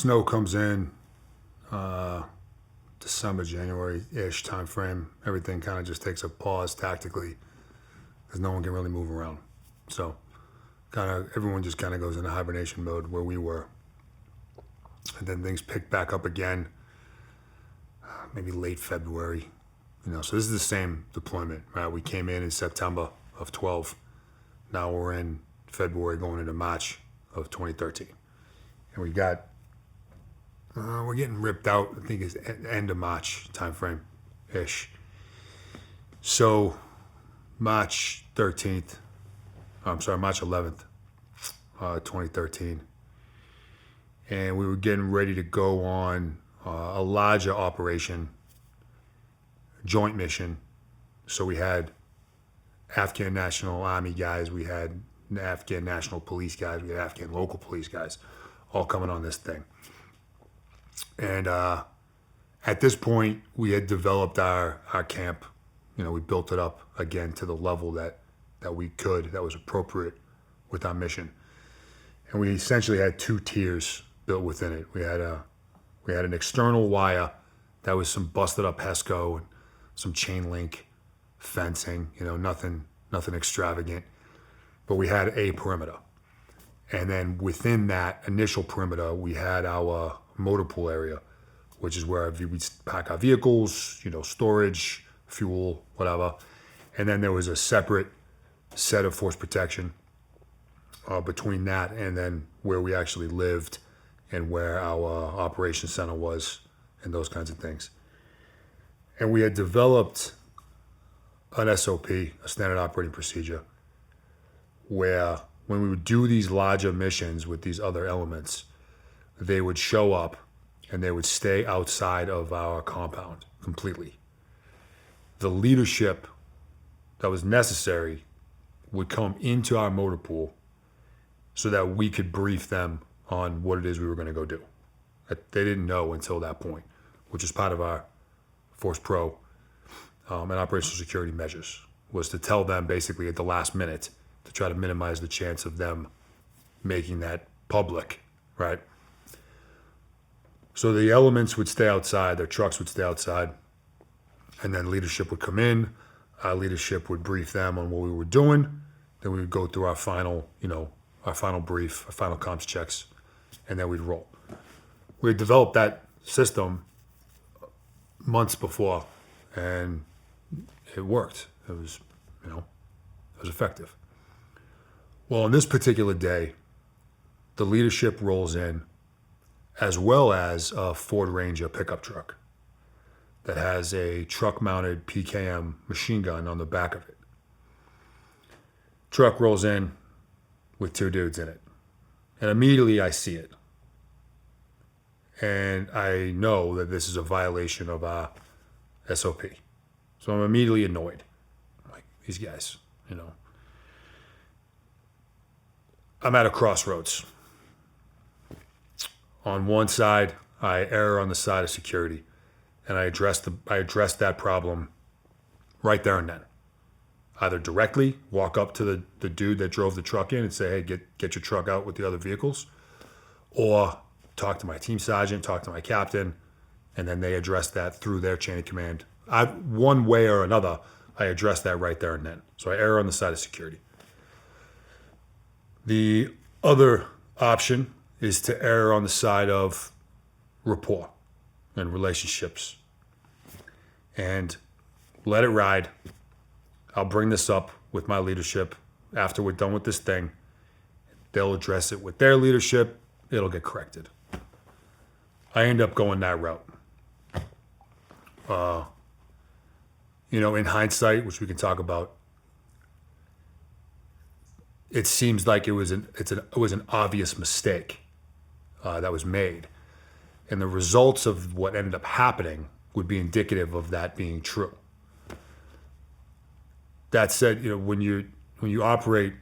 snow comes in December, January-ish time frame. Everything kind of just takes a pause tactically because no one can really move around. So everyone just kind of goes into hibernation mode where we were. And then things pick back up again, maybe late February. So this is the same deployment, right? We came in September of 12. Now we're in February going into March of 2013. And we're getting ripped out, I think it's end of March timeframe-ish. So March 11th, 2013. And we were getting ready to go on a larger operation, joint mission. So we had Afghan National Army guys, we had Afghan National Police guys, we had Afghan local police guys, all coming on this thing. And at this point, we had developed our camp. We built it up again to the level that we could, that was appropriate with our mission. And we essentially had two tiers built within it. We had an external wire that was some busted up HESCO and some chain link fencing, nothing extravagant. But we had a perimeter. And then within that initial perimeter, we had our motor pool area, which is where we pack our vehicles, storage, fuel, whatever. And then there was a separate set of force protection between that and then where we actually lived and where our operations center was and those kinds of things. And we had developed an SOP, a standard operating procedure, where when we would do these larger missions with these other elements, they would show up and they would stay outside of our compound completely. The leadership that was necessary would come into our motor pool so that we could brief them on what it is we were going to go do. They didn't know until that point, which is part of our Force Pro and operational security measures, was to tell them basically at the last minute to try to minimize the chance of them making that public, right? So the elements would stay outside, their trucks would stay outside, and then leadership would come in. Our leadership would brief them on what we were doing. Then we would go through our final brief, our final comms checks, and then we'd roll. We had developed that system months before, and it worked. It was effective. Well, on this particular day, the leadership rolls in, as well as a Ford Ranger pickup truck that has a truck-mounted PKM machine gun on the back of it. Truck rolls in with two dudes in it. And immediately I see it. And I know that this is a violation of our SOP. So I'm immediately annoyed. I'm like, these guys, I'm at a crossroads. On one side, I err on the side of security, and I addressed that problem right there and then. Either directly walk up to the dude that drove the truck in and say, hey, get your truck out with the other vehicles, or talk to my team sergeant, talk to my captain, and then they address that through their chain of command. One way or another, I address that right there and then. So I err on the side of security. The other option is to err on the side of rapport and relationships and let it ride. I'll bring this up with my leadership after we're done with this thing. They'll address it with their leadership. It'll get corrected. I end up going that route. In hindsight, which we can talk about, it seems like it was an obvious mistake that was made, and the results of what ended up happening would be indicative of that being true. That said, when you operate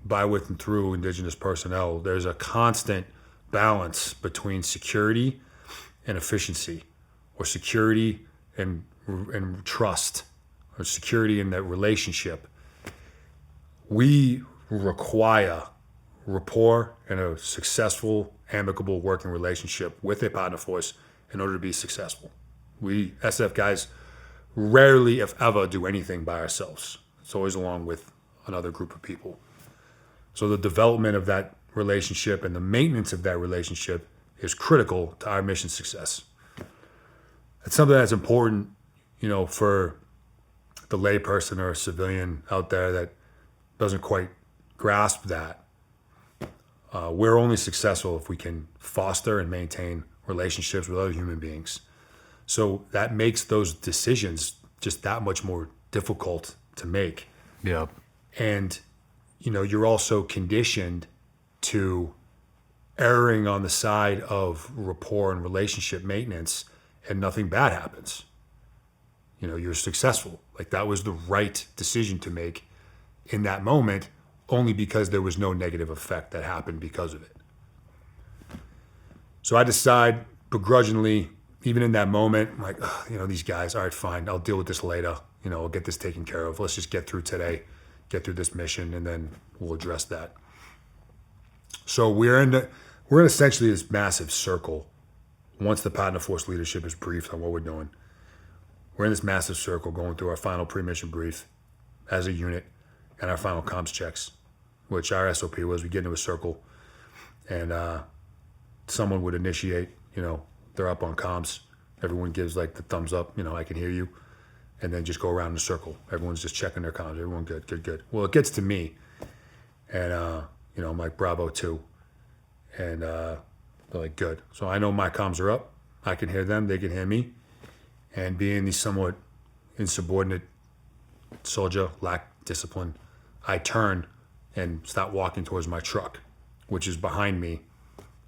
by, with, and through Indigenous personnel, there's a constant balance between security and efficiency, or security and trust, or security in that relationship. We require rapport and a successful amicable working relationship with a partner force in order to be successful. We SF guys rarely, if ever, do anything by ourselves. It's always along with another group of people. So the development of that relationship and the maintenance of that relationship is critical to our mission success. It's something that's important, for the layperson or civilian out there that doesn't quite grasp that. We're only successful if we can foster and maintain relationships with other human beings. So that makes those decisions just that much more difficult to make. Yeah. And, you're also conditioned to erring on the side of rapport and relationship maintenance, and nothing bad happens. You're successful. Like, that was the right decision to make in that moment, only because there was no negative effect that happened because of it. So I decide begrudgingly, even in that moment, I'm like, these guys, all right, fine, I'll deal with this later. I'll get this taken care of. Let's just get through today, get through this mission, and then we'll address that. So we're in essentially this massive circle. Once the partner force leadership is briefed on what we're doing, we're in this massive circle going through our final pre-mission brief as a unit and our final comms checks, which our SOP was we get into a circle and someone would initiate, they're up on comms. Everyone gives like the thumbs up, I can hear you. And then just go around in a circle. Everyone's just checking their comms. Everyone good. Well, it gets to me. And, I'm like, Bravo 2. And they're like, good. So I know my comms are up. I can hear them. They can hear me. And being the somewhat insubordinate soldier, lack discipline, I turn and start walking towards my truck, which is behind me.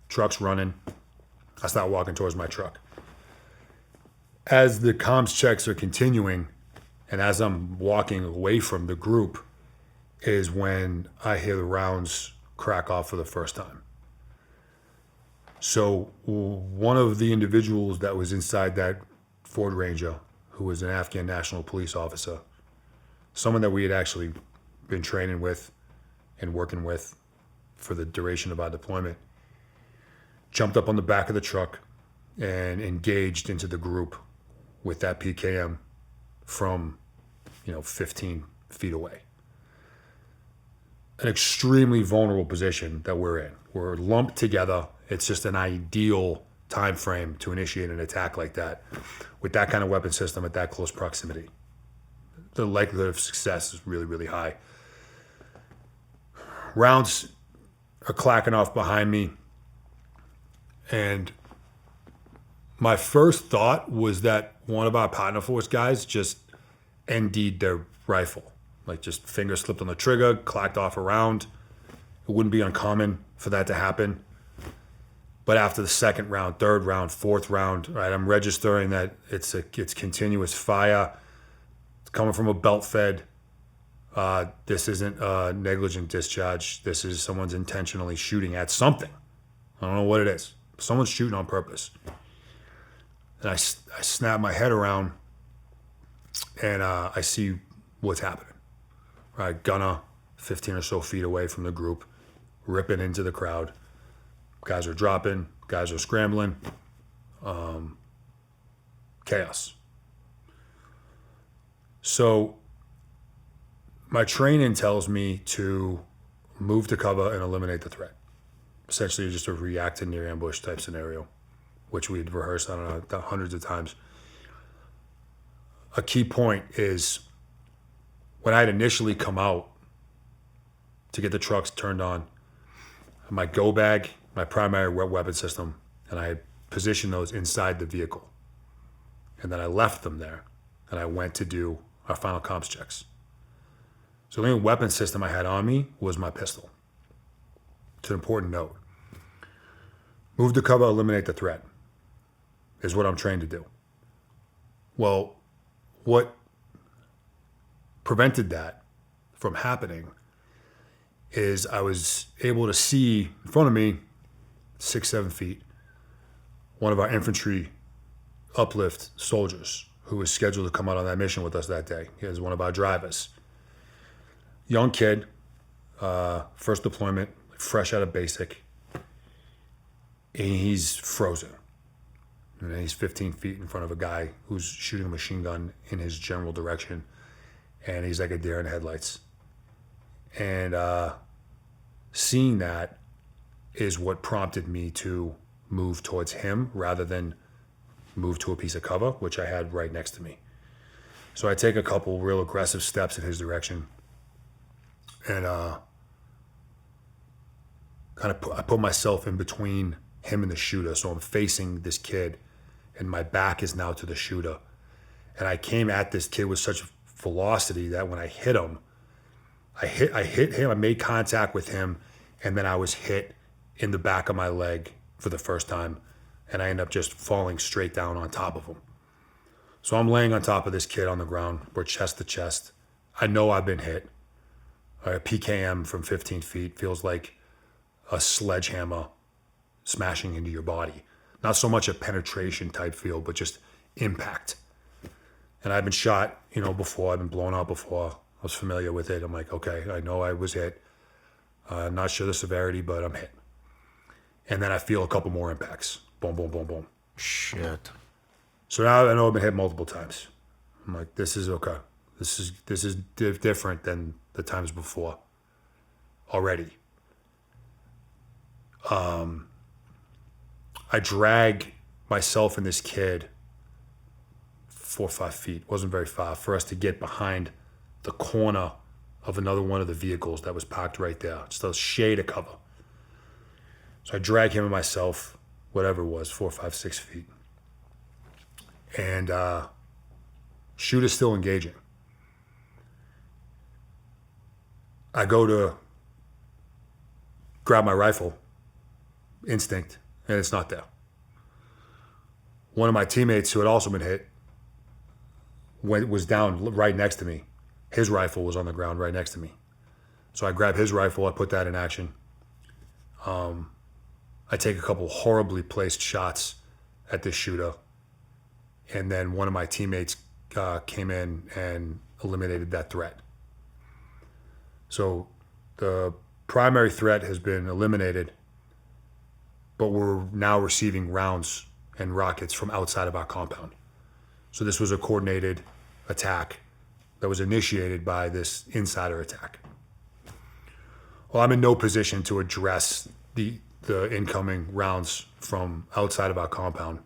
Truck's running. I start walking towards my truck. As the comms checks are continuing, and as I'm walking away from the group, is when I hear the rounds crack off for the first time. So one of the individuals that was inside that Ford Ranger, who was an Afghan National Police officer, someone that we had actually been training with and working with for the duration of our deployment, jumped up on the back of the truck and engaged into the group with that PKM from, 15 feet away. An extremely vulnerable position that we're in. We're lumped together. It's just an ideal time frame to initiate an attack like that with that kind of weapon system at that close proximity. The likelihood of success is really, really high. Rounds are clacking off behind me, and my first thought was that one of our partner force guys just ND'd their rifle. Like, just finger slipped on the trigger, clacked off a round. It wouldn't be uncommon for that to happen. But after the second round, third round, fourth round, right, I'm registering that it's continuous fire. It's coming from a belt fed. This isn't a negligent discharge. This is someone's intentionally shooting at something. I don't know what it is. Someone's shooting on purpose. And I snap my head around, and I see what's happening. Right, gunner 15 or so feet away from the group, ripping into the crowd. Guys are dropping. Guys are scrambling. Chaos. So my training tells me to move to cover and eliminate the threat. Essentially just a react to near ambush type scenario, which we'd rehearsed, I don't know, hundreds of times. A key point is when I had initially come out to get the trucks turned on, my go bag, my primary weapon system, and I had positioned those inside the vehicle. And then I left them there, and I went to do our final comms checks. So the only weapon system I had on me was my pistol. It's an important note. Move to cover, eliminate the threat is what I'm trained to do. Well, what prevented that from happening is I was able to see in front of me, 6-7 feet, one of our infantry uplift soldiers who was scheduled to come out on that mission with us that day. He was one of our drivers. Young kid, first deployment, fresh out of basic. and he's frozen. And he's 15 feet in front of a guy who's shooting a machine gun in his general direction. And he's like a deer in the headlights. And seeing that is what prompted me to move towards him rather than move to a piece of cover, which I had right next to me. So I take a couple real aggressive steps in his direction. And I put myself in between him and the shooter. So I'm facing this kid, and my back is now to the shooter. And I came at this kid with such velocity that when I hit him, I hit him, I made contact with him, and then I was hit in the back of my leg for the first time, and I end up just falling straight down on top of him. So I'm laying on top of this kid on the ground. We're chest to chest. I know I've been hit. A PKM from 15 feet feels like a sledgehammer smashing into your body. Not so much a penetration type feel, but just impact. And I've been shot, before. I've been blown out before. I was familiar with it. I'm like, okay, I know I was hit. I'm not sure the severity, but I'm hit. And then I feel a couple more impacts. Boom, boom, boom, boom. Shit. So now I know I've been hit multiple times. I'm like, this is okay. This is different than the times before already. I drag myself and this kid 4 or 5 feet, wasn't very far, for us to get behind the corner of another one of the vehicles that was parked right there. Just a shade of cover. So I drag him and myself, whatever it was, 4, 5, 6 feet. And shooter's still engaging. I go to grab my rifle, instinct, and it's not there. One of my teammates who had also been hit was down right next to me. His rifle was on the ground right next to me. So I grab his rifle, I put that in action. I take a couple horribly placed shots at this shooter. And then one of my teammates came in and eliminated that threat. So the primary threat has been eliminated, but we're now receiving rounds and rockets from outside of our compound. So this was a coordinated attack that was initiated by this insider attack. Well, I'm in no position to address the incoming rounds from outside of our compound.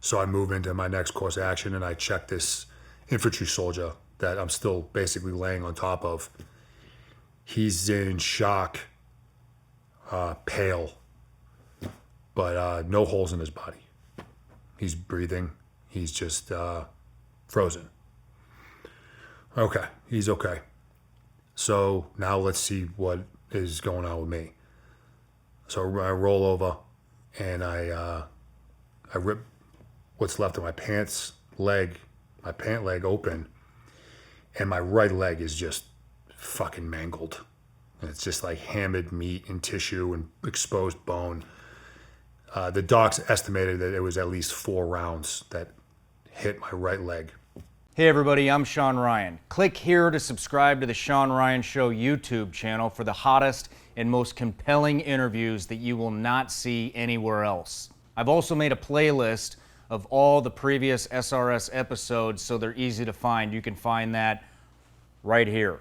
So I move into my next course of action and I check this infantry soldier that I'm still basically laying on top of. He's in shock, pale, but no holes in his body. He's breathing. He's just frozen. Okay, he's okay. So now let's see what is going on with me. So I roll over and I rip what's left of my pant leg open, and my right leg is just fucking mangled. And it's just like hammered meat and tissue and exposed bone. The docs estimated that it was at least 4 rounds that hit my right leg. Hey everybody, I'm Shawn Ryan. Click here to subscribe to the Shawn Ryan Show YouTube channel for the hottest and most compelling interviews that you will not see anywhere else. I've also made a playlist of all the previous SRS episodes so they're easy to find. You can find that right here.